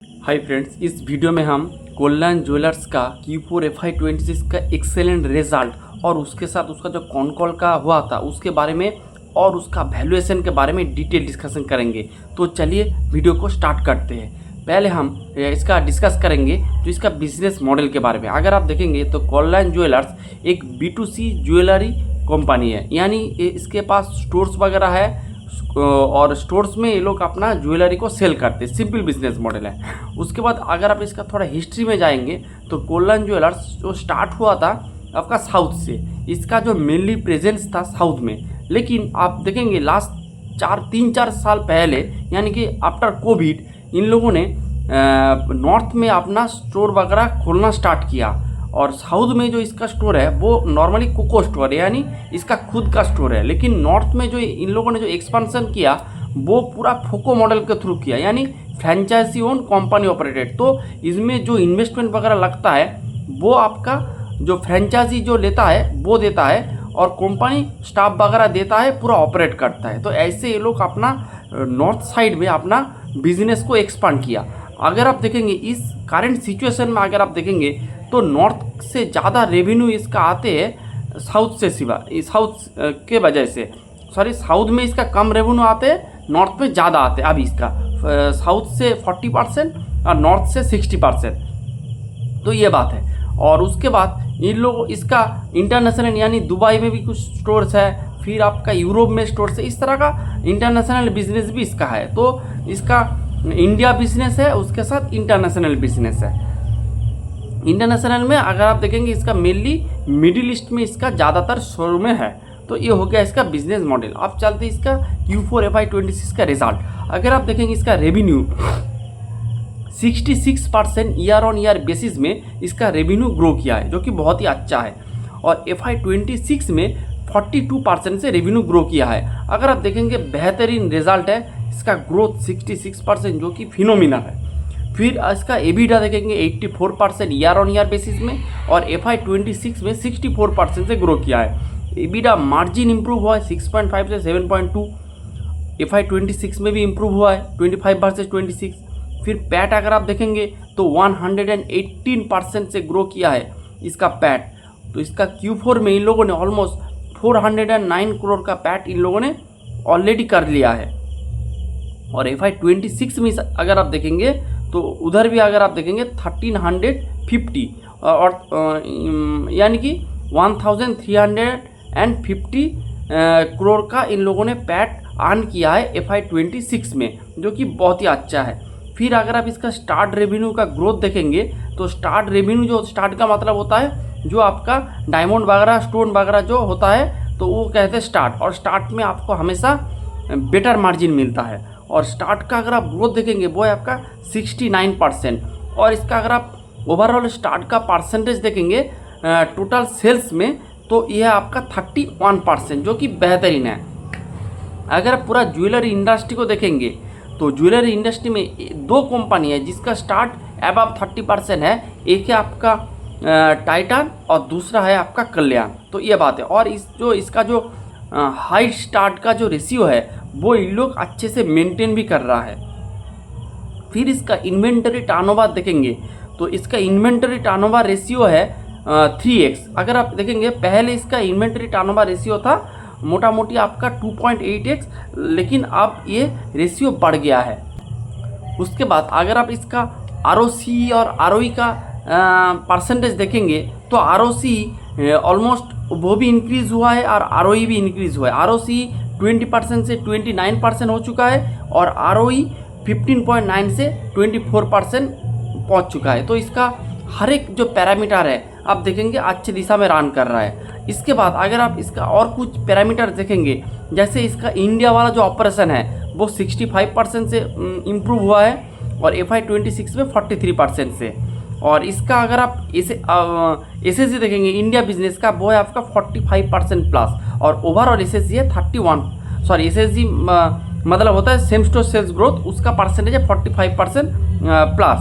Hi friends, इस video में हम कल्याण ज्वेलर्स का Q4 FY26 का एक्सेलेंट रिजल्ट और उसके साथ उसका जो कॉन कॉल का हुआ था उसके बारे में और उसका वैल्यूएशन के बारे में डिटेल डिस्कशन करेंगे। तो चलिए वीडियो को स्टार्ट करते हैं। पहले हम इसका डिस्कस करेंगे जो इसका बिजनेस मॉडल के बारे में। अगर आप देखेंगे तो कल्याण ज्वेलर्स एक B2C ज्वेलरी कंपनी है, यानी इसके पास स्टोर्स वगैरह है और स्टोर्स में ये लोग अपना ज्वेलरी को सेल करते हैं। सिंपल बिजनेस मॉडल है। उसके बाद अगर आप इसका थोड़ा हिस्ट्री में जाएंगे तो कल्याण ज्वेलर्स जो स्टार्ट हुआ था आपका साउथ से, इसका जो मेनली प्रेजेंस था साउथ में, लेकिन आप देखेंगे लास्ट 3-4 साल पहले यानी कि आफ्टर कोविड इन लोगों ने नॉर्थ में अपना स्टोर वगैरह खोलना स्टार्ट किया। और साउथ में जो इसका स्टोर है वो नॉर्मली कोको स्टोर है, यानी इसका खुद का स्टोर है। लेकिन नॉर्थ में जो इन लोगों ने जो एक्सपेंशन किया वो पूरा फोको मॉडल के थ्रू किया, यानी फ्रेंचाइजी ओन कंपनी ऑपरेटेड। तो इसमें जो इन्वेस्टमेंट वगैरह लगता है वो आपका जो फ्रेंचाइजी जो लेता है वो देता है और कंपनी स्टाफ वगैरह देता है, पूरा ऑपरेट करता है। तो ऐसे ये लोग अपना नॉर्थ साइड में अपना बिजनेस को एक्सपांड किया। अगर आप देखेंगे इस करंट सिचुएशन में, अगर आप देखेंगे तो नॉर्थ से ज़्यादा रेवेन्यू इसका आते हैं साउथ से, सिवा साउथ के वजह से, सॉरी साउथ में इसका कम रेवेन्यू आते हैं, नॉर्थ में ज़्यादा आते हैं। अभी इसका साउथ से 40% और नॉर्थ से 60%। तो ये बात है। और उसके बाद इन लोग इसका इंटरनेशनल यानी दुबई में भी कुछ स्टोर्स है, फिर आपका यूरोप में स्टोर्स है, इस तरह का इंटरनेशनल बिजनेस भी इसका है। तो इसका इंडिया बिजनेस है, उसके साथ इंटरनेशनल बिजनेस है। इंटरनेशनल में अगर आप देखेंगे इसका मेनली मिडिल ईस्ट में इसका ज़्यादातर शोरूम है। तो ये हो गया इसका बिजनेस मॉडल। अब चलते हैं इसका Q4 FY26 का रिजल्ट। अगर आप देखेंगे इसका revenue 66% year on year basis में इसका रेवेन्यू ग्रो किया है, जो कि बहुत ही अच्छा है। और FY26 में 42% से रेवेन्यू ग्रो किया है। अगर आप देखेंगे बेहतरीन रिजल्ट है इसका, ग्रोथ 66%, जो कि फिनोमिनल है। फिर इसका EBITDA देखेंगे 84% ईयर ऑन ईयर बेसिस में, और FY26 में 64% से ग्रो किया है। EBITDA मार्जिन इंप्रूव हुआ है 6.5 से 7.2, FY26 में भी इंप्रूव हुआ है 25 वर्सेस 26। फिर पैट अगर आप देखेंगे तो 118% से ग्रो किया है इसका पैट। तो इसका Q4 में इन लोगों ने ऑलमोस्ट 409 करोड़ का पैट इन लोगों ने ऑलरेडी कर लिया है। और FY26 में अगर आप देखेंगे तो उधर भी अगर आप देखेंगे 1350 और यानी कि 1350 करोड़ का इन लोगों ने पैट अर्न किया है FY26 में, जो कि बहुत ही अच्छा है। फिर अगर आप इसका स्टार्ट रेवेन्यू का ग्रोथ देखेंगे तो स्टार्ट रेवेन्यू, जो स्टार्ट का मतलब होता है जो आपका डायमंड वगैरह स्टोन वगैरह जो होता है तो वो कहते हैं स्टार्ट, और स्टार्ट में आपको हमेशा बेटर मार्जिन मिलता है। और स्टार्ट का अगर आप ग्रोथ देखेंगे वो है आपका 69%। और इसका अगर आप ओवरऑल स्टार्ट का परसेंटेज देखेंगे टोटल सेल्स में तो यह आपका 31%, जो कि बेहतरीन है। अगर आप पूरा ज्वेलरी इंडस्ट्री को देखेंगे तो ज्वेलरी इंडस्ट्री में दो कंपनी है जिसका स्टार्ट अबव 30% है। एक है आपका टाइटन और दूसरा है आपका कल्याण। तो ये बात है। और इसका जो हाई स्टार्ट का जो रेशियो है वो इन लोग अच्छे से मेंटेन भी कर रहा है। फिर इसका इन्वेंटरी टर्नओवर देखेंगे तो इसका इन्वेंटरी टर्नओवर रेशियो है 3x। अगर आप देखेंगे पहले इसका इन्वेंटरी टर्नओवर रेशियो था मोटा मोटी आपका 2.8x, लेकिन अब ये रेशियो बढ़ गया है। उसके बाद अगर आप इसका ROC और ROE का परसेंटेज देखेंगे तो ROC ऑलमोस्ट वो भी इंक्रीज़ हुआ है और ROE भी इंक्रीज़ हुआ है। ROC 20% से 29% हो चुका है और ROE 15.9 से 24% पहुंच चुका है। तो इसका हर एक जो पैरामीटर है आप देखेंगे अच्छी दिशा में रन कर रहा है। इसके बाद अगर आप इसका और कुछ पैरामीटर देखेंगे, जैसे इसका इंडिया वाला जो ऑपरेशन है वो 65% से इम्प्रूव हुआ है और FY26 में 43% से। और इसका अगर आप SSG देखेंगे इंडिया बिजनेस का वो है आपका 45% प्लस, और ओवरऑल SSG है 31, सॉरी SSG मतलब होता है सेम स्टोर सेल्स ग्रोथ, उसका परसेंटेज है 45% प्लस।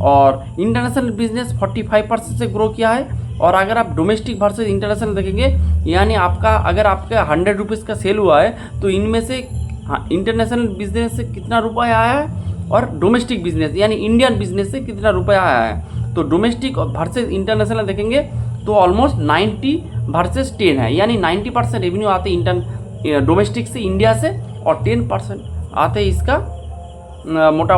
और इंटरनेशनल बिजनेस 45% से ग्रो किया है। और अगर आप डोमेस्टिक वर्सेस इंटरनेशनल देखेंगे, यानी आपका अगर आपका 100 रुपीज़ का सेल हुआ है तो इनमें से इंटरनेशनल बिजनेस से कितना रुपया आया है और डोमेस्टिक बिजनेस यानी इंडियन बिजनेस से कितना रुपया आया है। तो डोमेस्टिक वर्सेस इंटरनेशनल देखेंगे तो ऑलमोस्ट 90 वर्सेस 10 है, यानी 90% रेवेन्यू आते हैं डोमेस्टिक से इंडिया से, और 10% आते हैं इसका मोटा,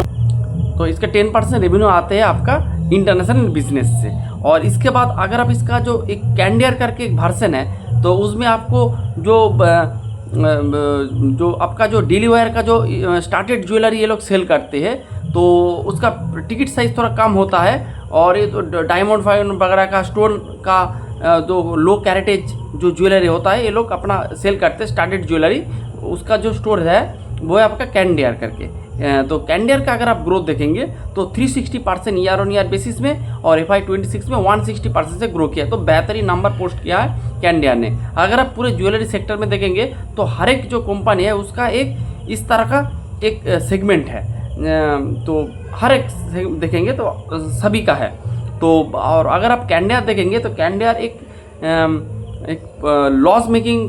तो इसका 10% रेवेन्यू आते हैं आपका इंटरनेशनल बिजनेस से। और इसके बाद अगर आप इसका जो एक कैंडियर करके एक वर्जन है, तो उसमें आपको जो आपका जो डेली वेयर का जो स्टार्टेड ज्वेलरी ये लोग सेल करते हैं, तो उसका टिकट साइज़ थोड़ा कम होता है। और ये तो डायमंड फाइन वगैरह का स्टोन का जो लो कैरेटेज जो ज्वेलरी होता है ये लोग अपना सेल करते हैं स्टार्टेड ज्वेलरी, उसका जो स्टोर है वो है आपका कैंडियर करके। तो कैंडियर का अगर आप ग्रोथ देखेंगे तो 360% ईयर ऑन ईयर बेसिस में, और FY26 में 160% से ग्रो किया, तो बेहतरीन नंबर पोस्ट किया है कैंडियर ने। अगर आप पूरे ज्वेलरी सेक्टर में देखेंगे तो हर एक जो कंपनी है उसका एक इस तरह का एक सेगमेंट है, तो हर एक देखेंगे तो सभी का है। तो और अगर आप कैंडियर देखेंगे तो कैंडियर एक लॉस मेकिंग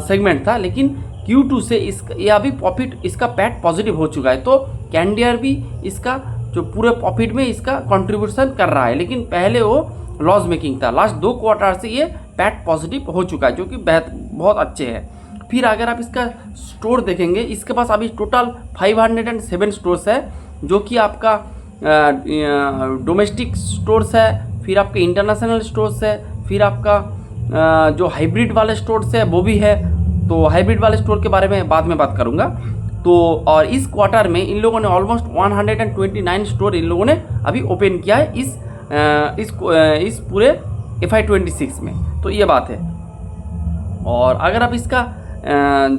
सेगमेंट था, लेकिन Q2 से ये अभी प्रॉफिट इसका पैट पॉजिटिव हो चुका है। तो कैंडियर भी इसका जो पूरे प्रॉफिट में इसका कंट्रीब्यूशन कर रहा है, लेकिन पहले वो लॉस मेकिंग था। लास्ट 2 क्वार्टर से ये पैट पॉजिटिव हो चुका है, जो कि बहुत अच्छे है। फिर अगर आप इसका स्टोर देखेंगे, इसके पास अभी टोटल 507 स्टोर्स है, जो कि आपका डोमेस्टिक स्टोर्स है, फिर आपके इंटरनेशनल स्टोर्स है, फिर आपका जो हाइब्रिड वाले स्टोर्स है वो भी है। तो हाइब्रिड वाले स्टोर के बारे में बाद में बात करूंगा। तो और इस क्वार्टर में इन लोगों ने ऑलमोस्ट 129 स्टोर इन लोगों ने अभी ओपन किया है इस पूरे FY26 में, तो ये बात है। और अगर आप इसका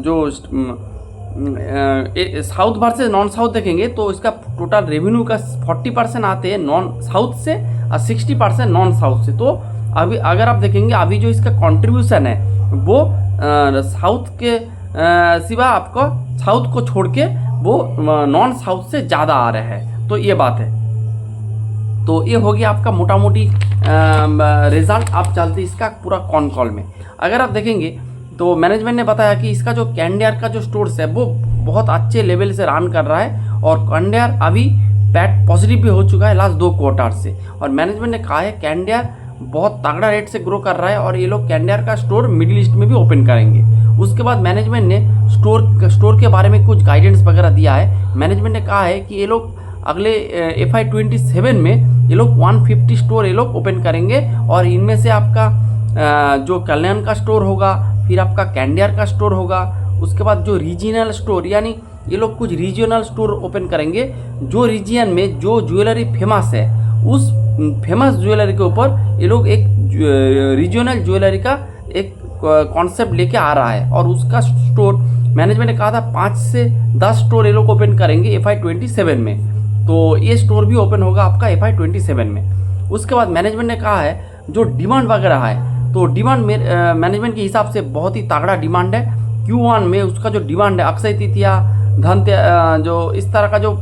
जो साउथ वर्सेस नॉन साउथ देखेंगे तो इसका टोटल रेवेन्यू का 40% आते हैं नॉन साउथ से और 60% नॉन साउथ से। तो अभी अगर आप देखेंगे अभी जो इसका कंट्रीब्यूशन है वो साउथ के सिवा आपको साउथ को छोड़ के वो नॉन साउथ से ज़्यादा आ रहा है, तो ये बात है। तो ये हो गया आपका मोटा मोटी रिजल्ट। आप चलते इसका पूरा कॉन कॉल में अगर आप देखेंगे तो मैनेजमेंट ने बताया कि इसका जो कैंडियर का जो स्टोर्स है वो बहुत अच्छे लेवल से रन कर रहा है, और कैंडियर अभी पैट पॉजिटिव भी हो चुका है लास्ट 2 क्वार्टर से। और मैनेजमेंट ने कहा है कैंडियर बहुत तगड़ा रेट से ग्रो कर रहा है, और ये लोग कैंडियर का स्टोर मिडिल ईस्ट में भी ओपन करेंगे। उसके बाद मैनेजमेंट ने स्टोर के बारे में कुछ गाइडेंस वगैरह दिया है। मैनेजमेंट ने कहा है कि ये लोग अगले FY27 में ये लोग 150 स्टोर ये लोग ओपन करेंगे, और इनमें से आपका जो कल्याण का स्टोर होगा, फिर आपका कैंडियर का स्टोर होगा, उसके बाद जो रीजनल स्टोर यानी ये लोग कुछ रीजनल स्टोर ओपन करेंगे। जो रीजन में जो ज्वेलरी फेमस है उस फेमस ज्वेलरी के ऊपर ये लोग एक रीजनल ज्वेलरी का एक कॉन्सेप्ट लेके आ रहा है, और उसका स्टोर मैनेजमेंट ने कहा था 5 से 10 स्टोर ये लोग ओपन करेंगे FY27 में। तो ये स्टोर भी ओपन होगा आपका FY27 में। उसके बाद मैनेजमेंट ने कहा है जो डिमांड वगैरह है, तो डिमांड मैनेजमेंट के हिसाब से बहुत ही तगड़ा डिमांड है। Q1 में उसका जो डिमांड है अक्षय तृतीया, जो इस तरह का जो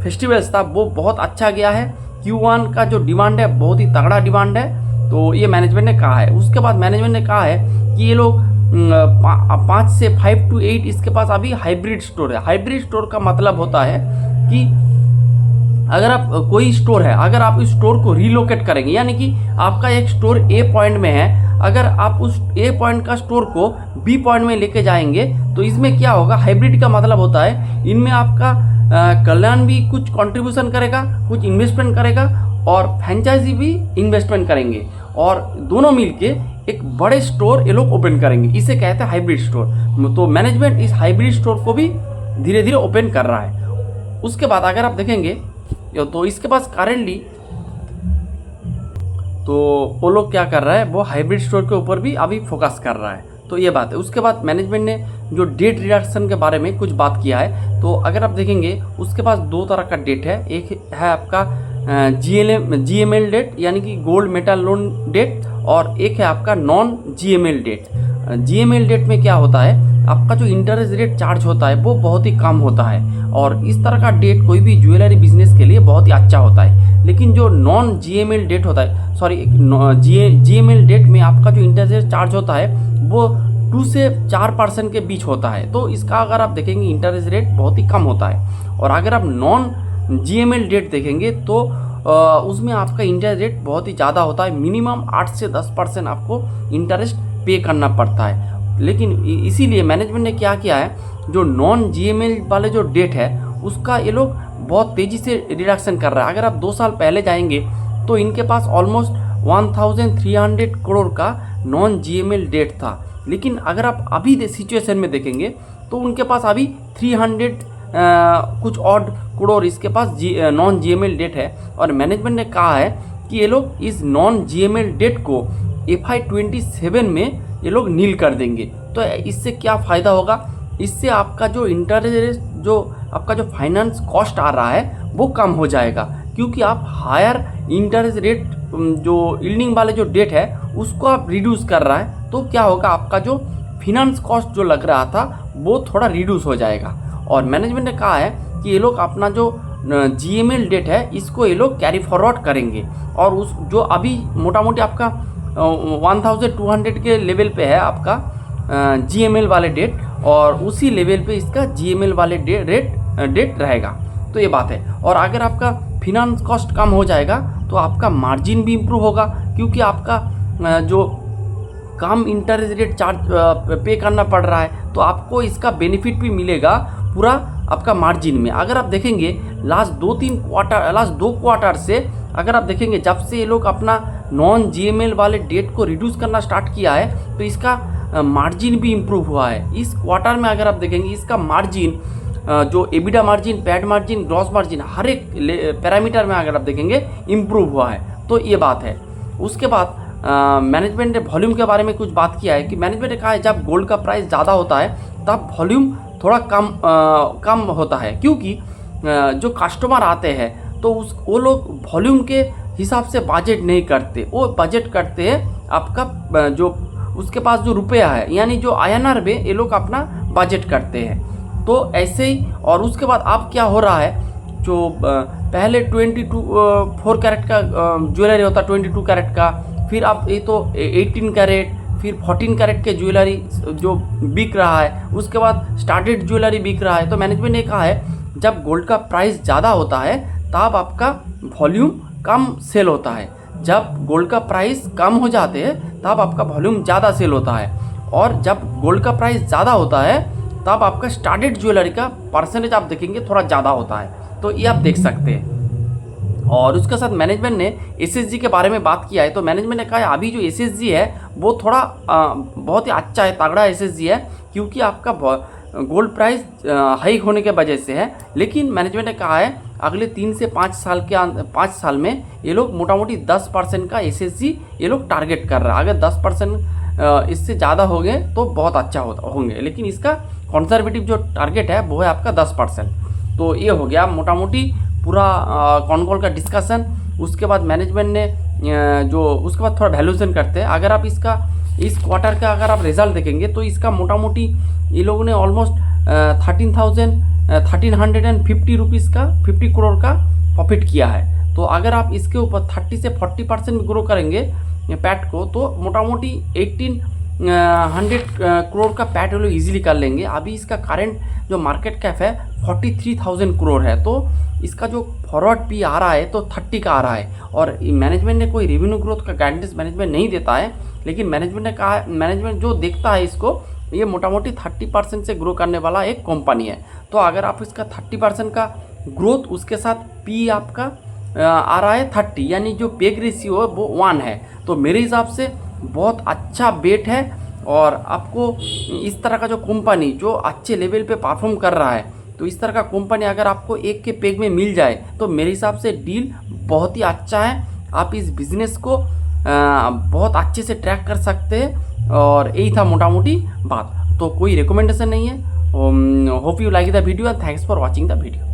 फेस्टिवल्स था वो बहुत अच्छा गया है। Q1 का जो डिमांड है बहुत ही तगड़ा डिमांड है, तो ये मैनेजमेंट ने कहा है। उसके बाद मैनेजमेंट ने कहा है कि ये लोग 5 से 5 to 8 इसके पास अभी हाइब्रिड स्टोर है। हाइब्रिड स्टोर का मतलब होता है कि अगर आप कोई स्टोर है, अगर आप इस स्टोर को रीलोकेट करेंगे, यानी कि आपका एक स्टोर A पॉइंट में है, अगर आप उस A पॉइंट का स्टोर को B पॉइंट में लेके जाएंगे तो इसमें क्या होगा, हाइब्रिड का मतलब होता है इनमें आपका कल्याण भी कुछ कंट्रीब्यूशन करेगा, कुछ इन्वेस्टमेंट करेगा, और फ्रेंचाइजी भी इन्वेस्टमेंट करेंगे, और दोनों मिलके एक बड़े स्टोर ये लोग ओपन करेंगे। इसे कहते हैं हाइब्रिड स्टोर। तो मैनेजमेंट इस हाइब्रिड स्टोर को भी धीरे धीरे ओपन कर रहा है। उसके बाद अगर आप देखेंगे तो इसके पास करेंटली तो वो लोग क्या कर रहा है, वो हाइब्रिड स्टोर के ऊपर भी अभी फोकस कर रहा है, तो ये बात है। उसके बाद मैनेजमेंट ने जो डेट रिडक्शन के बारे में कुछ बात किया है, तो अगर आप देखेंगे उसके पास 2 तरह का डेट है। एक है आपका GML डेट यानी कि गोल्ड मेटल लोन डेट, और एक है आपका non GML date. GML date में क्या होता है, आपका जो इंटरेस्ट रेट चार्ज होता है वो बहुत ही कम होता है, और इस तरह का डेट कोई भी ज्वेलरी बिजनेस के लिए बहुत ही अच्छा होता है। लेकिन जो नॉन GML डेट होता है, GML डेट में आपका जो इंटरेस्ट रेट चार्ज होता है वो 2 से 4% के बीच होता है। तो इसका अगर आप देखेंगे इंटरेस्ट रेट बहुत ही कम होता है। और अगर आप नॉन GML डेट देखेंगे तो उसमें आपका इंटरेस्ट रेट बहुत ही ज़्यादा होता है, मिनिमम 8 से 10% आपको इंटरेस्ट पे करना पड़ता है। लेकिन इसीलिए मैनेजमेंट ने क्या किया है, जो नॉन GML वाले जो डेट है उसका ये लोग बहुत तेज़ी से रिडक्शन कर रहा है। अगर आप 2 साल पहले जाएंगे तो इनके पास ऑलमोस्ट 1300 करोड़ का नॉन GML डेट था, लेकिन अगर आप अभी सिचुएशन में देखेंगे तो उनके पास अभी 300 कुछ और करोड़ इसके पास नॉन GML डेट है। और मैनेजमेंट ने कहा है कि ये लोग इस नॉन GML डेट को FY 27 में ये लोग नील कर देंगे। तो इससे क्या फ़ायदा होगा, इससे आपका जो इंटरेस्ट जो आपका जो फाइनेंस कॉस्ट आ रहा है वो कम हो जाएगा, क्योंकि आप हायर इंटरेस्ट रेट जो यील्डिंग वाले जो डेट है उसको आप रिड्यूस कर रहा है। तो क्या होगा, आपका जो फिनांस कॉस्ट जो लग रहा था वो थोड़ा रिड्यूस हो जाएगा। और मैनेजमेंट ने कहा है कि ये लोग अपना जो GML डेट है इसको ये लोग कैरी फॉरवर्ड करेंगे, और उस जो अभी मोटा मोटी आपका 1200 के लेवल पे है आपका GML वाले डेट, और उसी लेवल पे इसका GML वाले डेट रहेगा। तो ये बात है। और अगर आपका फिनांस कॉस्ट कम हो जाएगा तो आपका मार्जिन भी इम्प्रूव होगा, क्योंकि आपका जो कम इंटरेस्ट रेट चार्ज पे करना पड़ रहा है तो आपको इसका बेनिफिट भी मिलेगा पूरा आपका मार्जिन में। अगर आप देखेंगे लास्ट 2 क्वार्टर से अगर आप देखेंगे जब से ये लोग अपना नॉन GML वाले डेट को रिड्यूस करना स्टार्ट किया है तो इसका मार्जिन भी इम्प्रूव हुआ है। इस क्वार्टर में अगर आप देखेंगे इसका मार्जिन जो EBITDA मार्जिन, पैड मार्जिन, ग्रॉस मार्जिन, हर एक पैरामीटर में अगर आप देखेंगे इम्प्रूव हुआ है। तो ये बात है। उसके बाद मैनेजमेंट ने वॉल्यूम के बारे में कुछ बात किया है कि मैनेजमेंट ने कहा है जब गोल्ड का प्राइस ज़्यादा होता है तब वॉल्यूम थोड़ा कम होता है, क्योंकि जो कस्टमर आते हैं तो वो लोग वॉल्यूम के हिसाब से बजट नहीं करते, वो बजट करते हैं आपका जो उसके पास जो रुपया है, यानी जो INR में ये लोग अपना बजट करते हैं। तो ऐसे ही। और उसके बाद अब क्या हो रहा है, जो पहले 4 कैरेट का ज्वेलरी होता, 22 कैरेट का, फिर अब ये तो 18 कैरेट, फिर 14 कैरेट के ज्वेलरी जो बिक रहा है, उसके बाद स्टार्टेड ज्वेलरी बिक रहा है। तो मैनेजमेंट ने कहा है जब गोल्ड का प्राइस ज़्यादा होता है तब आपका वॉल्यूम कम सेल होता है, जब गोल्ड का प्राइस कम हो जाते हैं तब आपका वॉल्यूम ज़्यादा सेल होता है, और जब गोल्ड का प्राइस ज़्यादा होता है तब आपका स्टार्टेड ज्वेलरी का परसेंटेज आप देखेंगे थोड़ा ज़्यादा होता है। तो ये आप देख सकते हैं। और उसके साथ मैनेजमेंट ने SSG के बारे में बात किया है। तो मैनेजमेंट ने कहा है अभी जो SSG है वो थोड़ा बहुत ही अच्छा है, तगड़ा SSG है, क्योंकि आपका गोल्ड प्राइस हाई होने के वजह से है। लेकिन मैनेजमेंट ने कहा है अगले 3 से 5 साल में ये लोग मोटा मोटी 10% का SSG ये लोग टारगेट कर रहा है। अगर 10% इससे ज़्यादा हो गए तो बहुत अच्छा होंगे, लेकिन इसका कंजर्वेटिव जो टारगेट है वो है आपका 10%। तो ये हो गया मोटा मोटी पूरा कॉल का डिस्कशन। उसके बाद मैनेजमेंट ने जो उसके बाद थोड़ा वैल्यूएशन करते हैं। अगर आप इस क्वार्टर का अगर आप रिजल्ट देखेंगे तो इसका मोटा मोटी ये लोगों ने ऑलमोस्ट 1350 रुपीज़ का 50 करोड़ का प्रॉफिट किया है। तो अगर आप इसके ऊपर 30 से 40% ग्रो करेंगे पैट को तो मोटा मोटी 1800 करोड़ का पैट वो लोग ईजिली कर लेंगे। अभी इसका करंट जो मार्केट कैप है 43,000 करोड़ है। तो इसका जो फॉरवर्ड पी आ रहा है तो 30 का आ रहा है। और मैनेजमेंट ने कोई रेवेन्यू ग्रोथ का गाइडेंस मैनेजमेंट नहीं देता है, लेकिन मैनेजमेंट ने कहा, मैनेजमेंट जो देखता है इसको, ये मोटा मोटी 30% से ग्रो करने वाला एक कंपनी है। तो अगर आप इसका 30% का ग्रोथ उसके साथ पी आपका आ रहा है 30, यानी जो पेग रेशियो है वो 1 है, तो मेरे हिसाब से बहुत अच्छा बेट है। और आपको इस तरह का जो कंपनी जो अच्छे लेवल पे परफॉर्म कर रहा है, तो इस तरह का कंपनी अगर आपको एक के पेग में मिल जाए तो मेरे हिसाब से डील बहुत ही अच्छा है। आप इस बिज़नेस को बहुत अच्छे से ट्रैक कर सकते हैं। और यही था मोटा मोटी बात, तो कोई रिकमेंडेशन नहीं है। Hope you like the video and thanks for watching the video.